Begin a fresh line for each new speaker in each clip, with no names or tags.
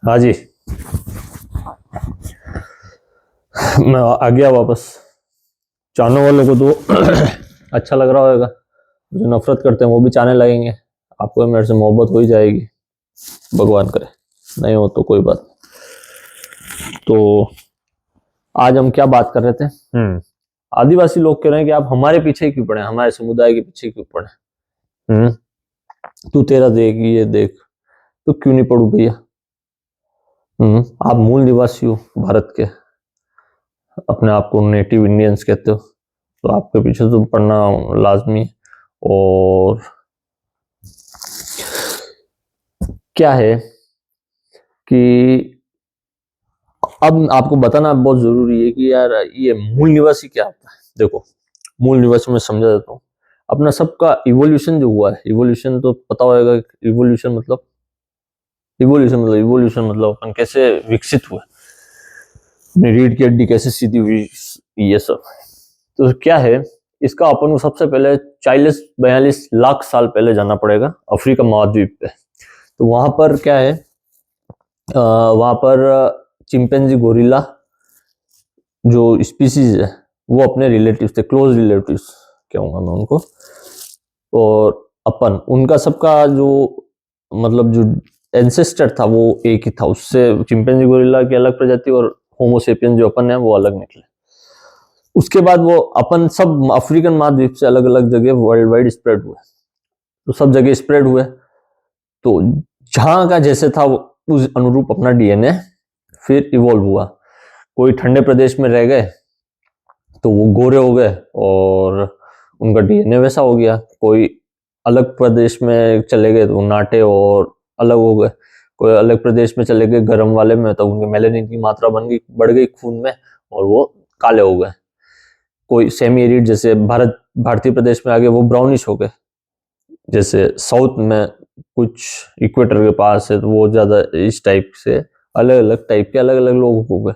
हाँ जी। मैं आ गया वापस। चाहने वालों को तो अच्छा लग रहा होगा, जो नफरत करते हैं वो भी चाहने लगेंगे। आपको मेरे से मोहब्बत हो ही जाएगी, भगवान करे। नहीं हो तो कोई बात नहीं। तो आज हम क्या बात कर रहे थे? आदिवासी लोग कह रहे हैं कि आप हमारे पीछे क्यों पड़े, हमारे समुदाय के पीछे क्यों पड़े। तू तेरा देख, ये देख। तो क्यों नहीं पड़ू भैया? आप मूल निवासी हो भारत के, अपने आप को नेटिव इंडियंस कहते हो, तो आपके पीछे तो पढ़ना लाजमी है। और क्या है कि अब आपको बताना बहुत जरूरी है कि यार ये मूल निवासी क्या होता है। देखो, मूल निवासी में समझा देता हूँ। अपना सबका इवोल्यूशन जो हुआ है, इवोल्यूशन तो पता होगा। इवोल्यूशन मतलब अपन कैसे विकसित हुए, रीढ़ की हड्डी कैसे सीधी हुई, ये सब। तो क्या है, इसका अपन को सबसे पहले 40-42 लाख साल पहले जाना पड़ेगा, अफ्रीका महाद्वीप पे। तो वहां पर क्या है, वहां पर चिंपैंजी गोरिल्ला जो स्पीसीज है वो अपने रिलेटिव्स थे, क्लोज रिलेटिव्स कहूंगा मैं उनको। और अपन उनका सबका जो मतलब जो एंसेस्टर था वो एक ही था। उससे चिंपैंजी गोरिल्ला की अलग प्रजाति और होमोसेपियन जो अपन है वो अलग निकले। उसके बाद वो अपन सब अफ्रीकन महाद्वीप से अलग अलग जगह वर्ल्ड वाइड स्प्रेड हुए। तो सब जगह स्प्रेड हुए, तो जहां का जैसे था उस अनुरूप अपना डीएनए फिर इवॉल्व हुआ। कोई ठंडे प्रदेश में रह गए तो वो गोरे हो गए और उनका डीएनए वैसा हो गया। कोई अलग प्रदेश में चले गए तो नाटे और अलग हो गए। कोई अलग प्रदेश में चले गए गर्म वाले में, तो उनके मेलेनिन की मात्रा बढ़ गई खून में और वो काले हो गए। कोई सेमी एरिड जैसे भारतीय प्रदेश में आ गए, वो ब्राउनिश हो गए। जैसे साउथ में कुछ इक्वेटर के पास है तो वो ज्यादा इस टाइप से अलग अलग टाइप के अलग अलग लोग हो गए।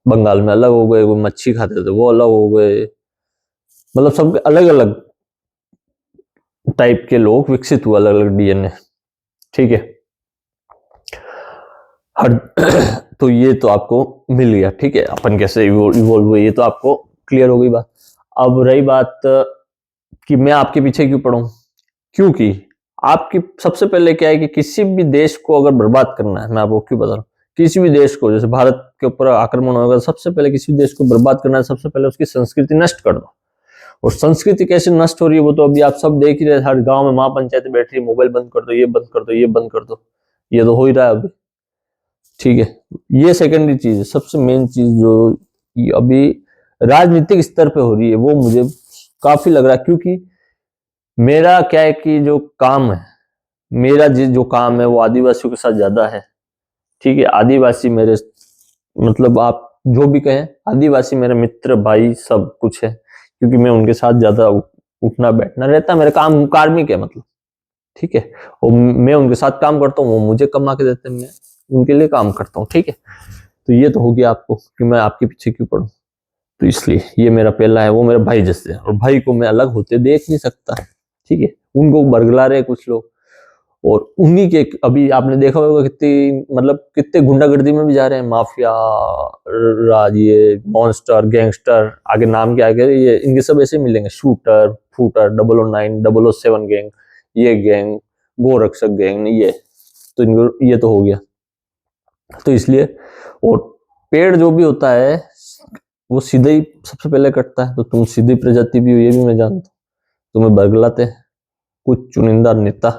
बंगाल में अलग हो गए, कोई मच्छी खाते थे वो अलग हो गए। मतलब सब अलग अलग टाइप के लोग विकसित हुए, अलग अलग डीएनए। ठीक है, हर तो ये तो आपको मिल गया। ठीक है, अपन कैसे इवोल्व हुए ये तो आपको क्लियर हो गई बात। अब रही बात कि मैं आपके पीछे क्यों पड़ा हूं, क्योंकि आपकी सबसे पहले क्या है कि किसी भी देश को अगर बर्बाद करना है, मैं आपको क्यों बता रहा हूँ, किसी भी देश को, जैसे भारत के ऊपर आक्रमण होगा, सबसे पहले किसी भी देश को बर्बाद करना है, सबसे पहले उसकी संस्कृति नष्ट कर दो। और संस्कृति कैसे नष्ट हो रही है वो तो अभी आप सब देख ही रहे। हर गांव में महापंचायत बैठ रही है, मोबाइल बंद कर दो, ये बंद कर दो, ये बंद कर दो। ये तो हो ही रहा है अभी। ठीक है, ये सेकेंडरी चीज है। सबसे मेन चीज जो अभी राजनीतिक स्तर पे हो रही है वो मुझे काफी लग रहा है, क्योंकि मेरा क्या है कि जो काम है, मेरा जो काम है वो आदिवासियों के साथ ज्यादा है। ठीक है, आदिवासी मेरे मतलब आप जो भी कहें, आदिवासी मेरे मित्र भाई सब कुछ है, क्योंकि मैं उनके साथ ज्यादा उठना बैठना रहता है। मेरा काम कार्मिक है मतलब। ठीक है, और मैं उनके साथ काम करता हूँ, वो मुझे कमा के देते हैं, मैं उनके लिए काम करता हूँ। ठीक है, तो ये तो हो गया आपको कि मैं आपके पीछे क्यों पड़ूं। तो इसलिए ये मेरा पहला है, वो मेरा भाई जैसे है, और भाई को मैं अलग होते देख नहीं सकता। ठीक है, उनको बरगला रहे कुछ लोग, और उन्हीं के अभी आपने देखा होगा कितनी मतलब कितने गुंडागर्दी में भी जा रहे हैं। माफिया राज, ये मॉन्स्टर, गैंगस्टर, आगे नाम के आगे ये इनके सब ऐसे मिलेंगे। शूटर, फूटर, 009, 007 गैंग, ये गैंग, गोरक्षक गैंग, ये तो इनको ये तो हो गया। तो इसलिए, और पेड़ जो भी होता है वो सीधे ही सबसे पहले कटता है। तो तुम सीधी प्रजाति भी हो ये भी मैं जानता हूँ, तुम्हें बरगलाते हैं कुछ चुनिंदा नेता।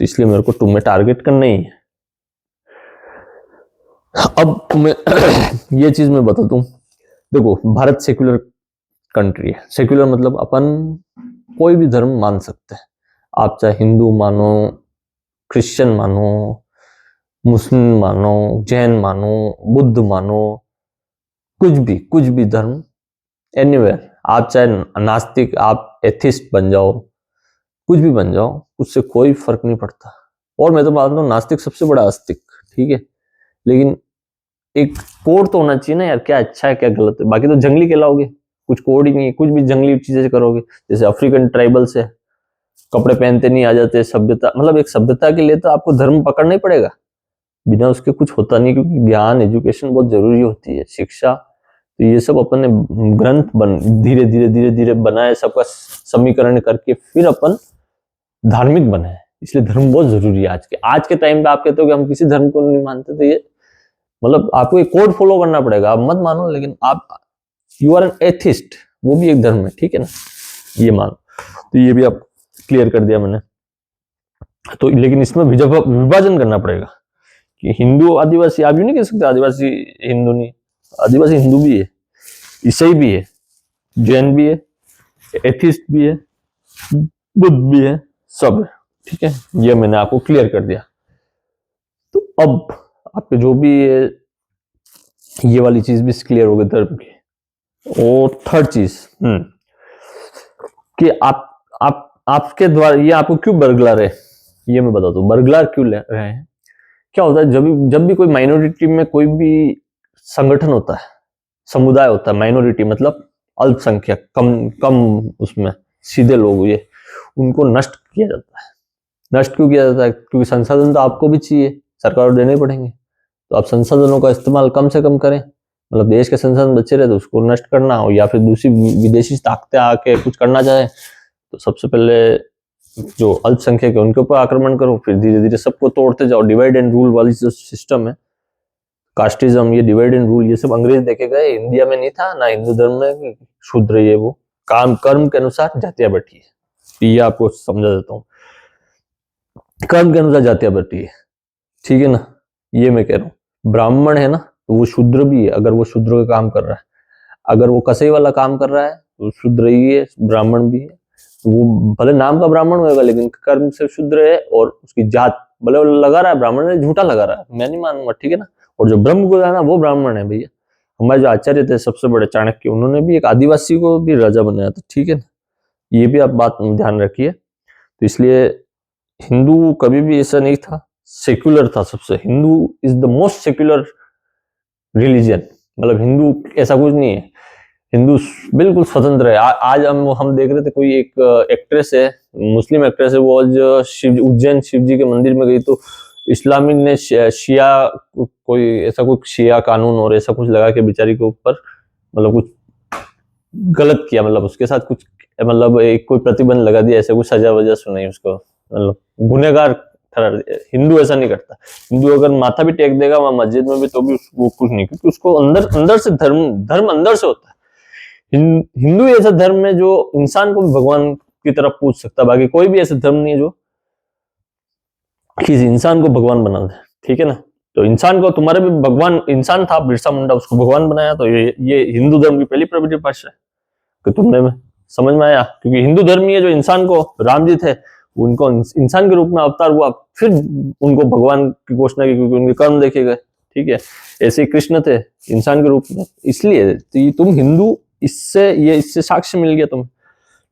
तो इसलिए मेरे को तुम्हें टारगेट करना ही है। अब तुम्हें ये चीज मैं बता दूं, देखो भारत सेक्युलर कंट्री है। सेक्युलर मतलब अपन कोई भी धर्म मान सकते हैं। आप चाहे हिंदू मानो, क्रिश्चियन मानो, मुस्लिम मानो, जैन मानो, बुद्ध मानो, कुछ भी धर्म, एनीवेयर। आप चाहे नास्तिक, आप एथिस्ट बन जाओ, कुछ भी बन जाओ, उससे कोई फर्क नहीं पड़ता। और मैं तो मानता हूँ नास्तिक सबसे बड़ा आस्तिक। ठीक है, लेकिन एक कोड तो होना चाहिए ना यार, क्या अच्छा है क्या गलत है। बाकी तो जंगली कहलाओगे, कुछ कोड ही नहीं है, कुछ भी जंगली चीजें करोगे। जैसे अफ्रीकन ट्राइबल से कपड़े पहनते नहीं आ जाते, सभ्यता मतलब एक सभ्यता के लिए तो आपको धर्म पकड़ना ही पड़ेगा। बिना उसके कुछ होता नहीं, क्योंकि ज्ञान, एजुकेशन बहुत जरूरी होती है, शिक्षा। तो ये सब अपन ने ग्रंथ धीरे धीरे धीरे धीरे बनाए, सबका समीकरण करके फिर अपन धार्मिक बनाए। इसलिए धर्म बहुत जरूरी है। आज के टाइम पे आप कहते हो कि हम किसी धर्म को नहीं मानते, तो ये मतलब आपको एक कोड फॉलो करना पड़ेगा। आप मत मानो, लेकिन आप यू आर एन एथिस्ट, वो भी एक धर्म है, ठीक है ना, ये मानो। तो ये भी आप क्लियर कर दिया मैंने। तो लेकिन इसमें विभाजन करना पड़ेगा कि हिंदू आदिवासी, आप यूं नहीं कह सकते आदिवासी हिंदू नहीं। आदिवासी हिंदू भी है, ईसाई भी है, जैन भी है, एथिस्ट भी है, बुद्ध भी है, सब है, ठीक है। ये मैंने आपको क्लियर कर दिया। तो अब आपके जो भी ये वाली चीज भी क्लियर हो गई धर्म की। और थर्ड चीज कि आपके द्वारा ये आपको क्यों बरगलार है, ये मैं बताता हूँ। बरगलार क्यों ले रहे हैं? क्या होता है, जब भी कोई माइनॉरिटी में कोई भी संगठन होता है, समुदाय होता है, माइनॉरिटी मतलब अल्पसंख्यक, कम उसमें सीधे लोग, ये उनको नष्ट किया जाता है। नष्ट क्यों किया जाता है? क्योंकि संसाधन तो आपको भी चाहिए, सरकार को देने पड़ेंगे। तो आप संसाधनों का इस्तेमाल कम से कम करें, मतलब देश के संसाधन बचे रहे तो उसको नष्ट करना हो, या फिर दूसरी विदेशी ताकतें आके कुछ करना चाहे तो सबसे पहले जो अल्पसंख्यक है उनके ऊपर आक्रमण करो, फिर धीरे धीरे सबको तोड़ते जाओ। डिवाइड एंड रूल वाली जो सिस्टम है, कास्टिज्म, ये डिवाइड एंड रूल, ये सब अंग्रेज देखे गए, इंडिया में नहीं था ना। हिंदू धर्म में शूद्र ये वो काम कर्म के अनुसार जातियां बैठी है, ये आपको समझा देता हूँ। कर्म के अनुसार जातियां बैठी है, ठीक है ना। ये मैं कह रहा हूँ, ब्राह्मण है ना तो वो शूद्र भी है, अगर वो शूद्र का काम कर रहा है। अगर वो कसई वाला काम कर रहा है तो शूद्र ही है, ब्राह्मण भी है। वो भले नाम का ब्राह्मण होगा लेकिन कर्म से शूद्र है, और उसकी जात भले लगा रहा है ब्राह्मण है, झूठा लगा रहा है, मैं नहीं मानूंगा, ठीक है ना। और जो ब्रह्म गुरु है ना, वो ब्राह्मण है भैया। हमारे जो आचार्य थे सबसे बड़े चाणक्य, उन्होंने भी एक आदिवासी को भी राजा बनाया था, ठीक है ना। ये भी आप बात ध्यान रखिए। तो इसलिए हिंदू कभी भी ऐसा नहीं था, सेक्युलर था सबसे। Hindu is the most secular religion, मतलब हिंदू ऐसा कुछ नहीं है, हिंदू बिल्कुल स्वतंत्र है। आज हम देख रहे थे, कोई एक एक्ट्रेस है, मुस्लिम एक्ट्रेस है, वो आज उज्जैन शिव जी के मंदिर में गई तो इस्लामी ने शिया कोई ऐसा कुछ शिया कानून और ऐसा कुछ लगा के बेचारी के ऊपर मतलब कुछ गलत किया, मतलब उसके साथ कुछ मतलब एक कोई प्रतिबंध लगा दिया, ऐसे कुछ सजा वजह सुनाई उसको, मतलब गुनहगार ठहरा दिया। हिंदू ऐसा नहीं करता। हिंदू अगर माथा भी टेक देगा वहां मस्जिद में भी तो भी वो कुछ नहीं, क्योंकि उसको अंदर से धर्म अंदर से होता है। हिंदू ऐसा धर्म है जो इंसान को भी भगवान की तरफ पूछ सकता है, बाकी कोई भी ऐसा धर्म नहीं है जो किसी इंसान को भगवान बना दे, ठीक है ना। तो इंसान को, तुम्हारे भी भगवान इंसान था, बिरसा मुंडा, उसको भगवान बनाया। तो ये हिंदू धर्म की पहली प्रवृत्ति भाषा है कि तुमने में समझ में आया, क्योंकि हिंदू धर्म ही है जो इंसान को, राम जी थे उनको इंसान के रूप में अवतार हुआ, फिर उनको भगवान की घोषणा की, क्योंकि उनके कर्म देखे गए, ठीक है। ऐसे कृष्ण थे इंसान के रूप में, इसलिए तो तुम हिंदू, इससे साक्ष्य मिल गया तुम्हें,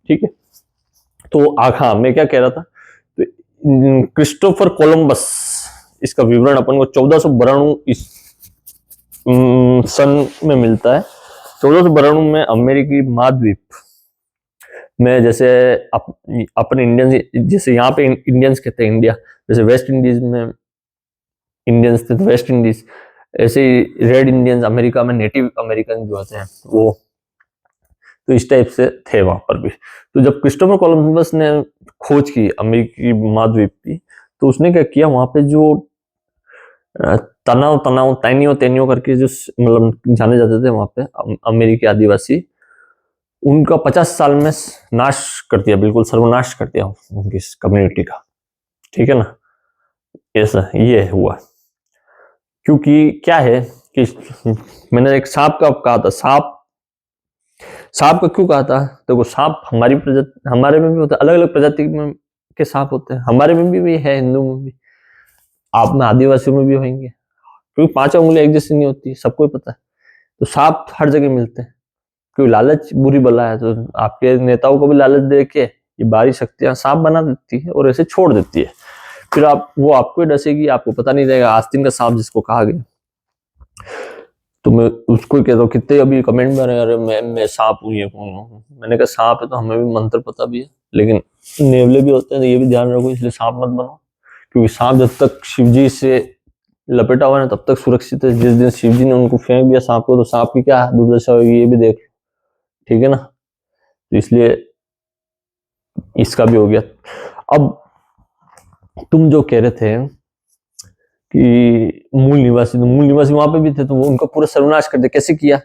ठीक है। तो हाँ, मैं क्या कह रहा था, तो क्रिस्टोफर कोलंबस, इसका विवरण अपन को 1492 इस सन में मिलता है। 1492 में अमेरिकी महाद्वीप में, जैसे अपन इंडियंस, जैसे यहाँ पे इंडियंस कहते हैं इंडिया, जैसे वेस्ट इंडीज में इंडियंस थे तो वेस्ट इंडीज, ऐसे ही रेड इंडियंस अमेरिका में नेटिव अमेरिकन जो होते हैं वो, तो इस टाइप से थे वहां पर भी। तो जब क्रिस्टोफर कोलंबस ने खोज की अमेरिकी महाद्वीप की, तो उसने क्या किया, वहां पे जो तैनियो तैनियो करके जो मतलब जाने जाते थे वहां पे अमेरिकी आदिवासी, उनका 50 साल में नाश कर दिया, बिल्कुल सर्वनाश कर दिया उनकी कम्युनिटी का, ठीक है ना। ऐसा ये हुआ, क्योंकि क्या है कि मैंने एक सांप का कहा था, सांप का क्यों कहा था, देखो सांप हमारे में भी होता है, अलग अलग प्रजाति में के सांप होते हैं, हमारे में भी है, हिंदू में भी, आप में आदिवासियों में भी होंगे, क्योंकि 5 उंगलियां एक जैसी नहीं होती, सबको ही पता है। तो सांप हर जगह मिलते हैं, क्योंकि लालच बुरी बला है। तो आपके नेताओं को भी लालच दे के ये बाहरी शक्तियां सांप बना देती है और ऐसे छोड़ देती है, फिर वो आपको ही डसेगी, आपको पता नहीं रहेगा। आस्तीन का सांप जिसको कहा गया, तो मैं उसको कहता हूँ, कितने अभी कमेंट में रहे, अरे मैं सांप हूँ, ये कौन हूँ। मैंने कहा सांप है तो हमें भी मंत्र पता भी है, लेकिन नेवले भी होते हैं, तो ये भी ध्यान रखो, इसलिए सांप मत बनो। क्योंकि सांप जब तक शिव जी से लपेटा हुआ है तब तक सुरक्षित है। जिस दिन शिव जी ने उनको फेंक दिया सांप को, तो सांप की क्या दुर्दशा होगी ये भी देख, ठीक है ना। तो इसलिए इसका भी हो गया। अब तुम जो कह रहे थे कि मूल निवासी, तो मूल निवासी वहां पे भी थे, तो वो उनका पूरा सर्वनाश कर दिया। कैसे किया?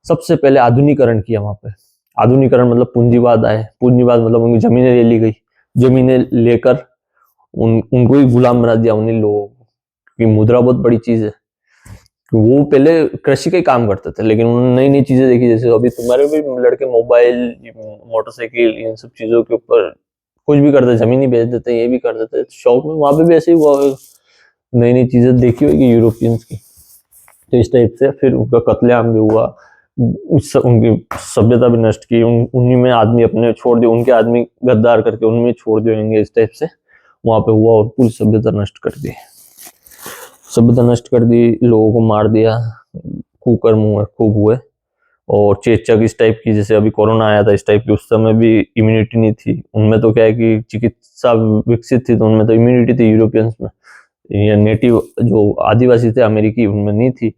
सबसे पहले आधुनिकरण किया वहां पे। आधुनिकरण मतलब पूंजीवाद आए, पूंजीवाद मतलब उनकी जमीनें ले ली गई, जमीनें लेकर उनको ही गुलाम बना दिया उन्हीं लोगों को, क्योंकि मुद्रा बहुत बड़ी चीज है। वो पहले कृषि का ही काम करते थे, लेकिन उन्होंने नई नई चीजें देखी, जैसे अभी तुम्हारे भी लड़के मोबाइल, मोटरसाइकिल, इन सब चीजों के ऊपर कुछ भी करते, जमीन ही बेच देते, ये भी कर देते शौक में। वहां पे भी ऐसे ही हुआ, नई नई चीजें देखी होगी यूरोपियंस की, तो इस टाइप से फिर उनका कत्लेआम भी हुआ, उनकी सभ्यता भी नष्ट की, उन्हीं में आदमी अपने छोड़ दिए, उनके आदमी गद्दार करके उनमें छोड़ दिए, इस टाइप से वहां पे हुआ, और पूरी सभ्यता नष्ट कर दी, सभ्यता नष्ट कर दी, लोगों को मार दिया, कुकर्म हुए, खूब हुए। और चेचक इस टाइप की, जैसे अभी कोरोना आया था इस टाइप की, उस समय भी इम्यूनिटी नहीं थी उनमें, तो क्या है कि चिकित्सा विकसित थी, तो उनमें तो इम्यूनिटी थी यूरोपियंस में, या नेटिव जो आदिवासी थे अमेरिकी, उनमें नहीं थी।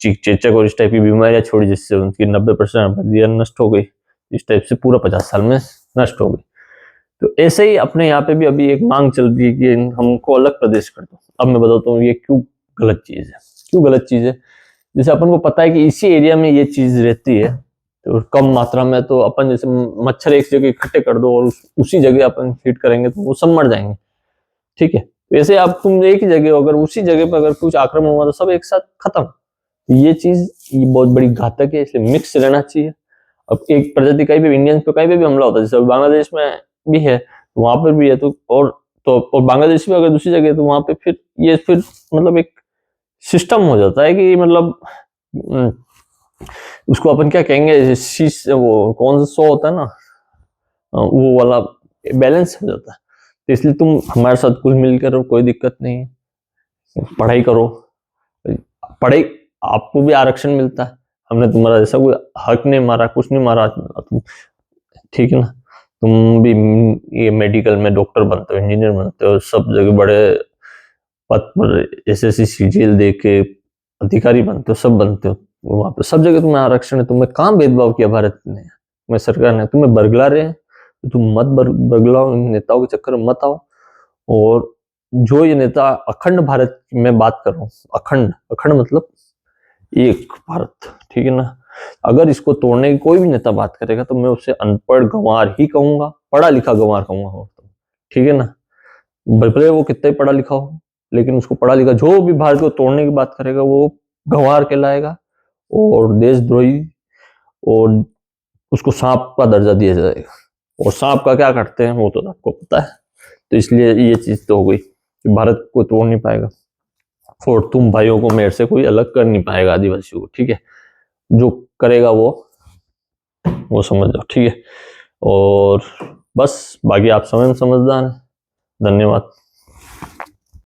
चेचक और इस टाइप की बीमारियां छोड़ी, जिससे उनकी 90% आबादी नष्ट हो गई, इस टाइप से पूरा 50 साल में नष्ट हो गई। तो ऐसे ही अपने यहाँ पे भी अभी एक मांग चल रही है कि हमको अलग प्रदेश कर दो। अब मैं बताता हूँ ये क्यों गलत चीज है, क्यों गलत चीज है। जैसे अपन को पता है कि इसी एरिया में ये चीज रहती है, तो कम मात्रा में, तो अपन जैसे मच्छर एक जगह इकट्ठे कर दो और उसी जगह अपन फीड करेंगे तो वो सब मर जाएंगे, ठीक है। वैसे आप तुम एक ही जगह हो, अगर उसी जगह पर अगर कुछ आक्रमण हुआ तो सब एक साथ खत्म। ये चीज ये बहुत बड़ी घातक है, इसलिए मिक्स रहना चाहिए। अब एक प्रजाति कहीं भी, इंडियन पे कहीं भी हमला होता है, जैसे बांग्लादेश में भी है, तो वहां पर भी है, और बांग्लादेश में अगर दूसरी जगह, तो वहां पे फिर ये फिर मतलब एक सिस्टम हो जाता है कि मतलब उसको अपन क्या कहेंगे, शीश, वो कौन सा शो होता है ना, वो वाला बैलेंस हो जाता है। तो इसलिए तुम हमारे साथ कुल मिलकर रहो, कोई दिक्कत नहीं है, पढ़ाई करो, पढ़ाई, आपको भी आरक्षण मिलता है, हमने तुम्हारा जैसा कोई हक नहीं मारा, कुछ नहीं मारा तुम, ठीक है ना। तुम भी ये मेडिकल में डॉक्टर बनते हो, इंजीनियर बनते हो, सब जगह बड़े पद पर एसएससी सीजीएल दे के अधिकारी बनते हो, सब बनते हो, वहां पे सब जगह तुम्हें आरक्षण है। तुम्हें कहाँ भेदभाव किया भारत ने, तुम्हें सरकार ने, तुम्हें बरगला रहे हैं, तो तुम मत बरगलाओ, इन नेताओं के चक्कर में मत आओ। और जो ये नेता, अखंड भारत में बात कर रहा हूँ, अखंड, अखंड मतलब एक भारत, ठीक है ना। अगर इसको तोड़ने की कोई भी नेता बात करेगा, तो मैं उसे अनपढ़ गंवार ही कहूंगा, पढ़ा लिखा गंवार कहूंगा, ठीक है ना। भले वो कितना ही पढ़ा लिखा हो, लेकिन उसको पढ़ा लिखा जो भी भारत को तोड़ने की बात करेगा, वो गंवार कहलाएगा और देशद्रोही, और उसको सांप का दर्जा दिया जाएगा। और सांप का क्या करते हैं वो तो आपको पता है। तो इसलिए ये चीज तो हो गई कि भारत को तोड़ नहीं पाएगा, और तुम भाइयों को मेरे से कोई अलग कर नहीं पाएगा, आदिवासियों को, ठीक है। जो करेगा वो समझ जाओ, ठीक है। और बस बाकी आप स्वयं समझदार हैं। धन्यवाद।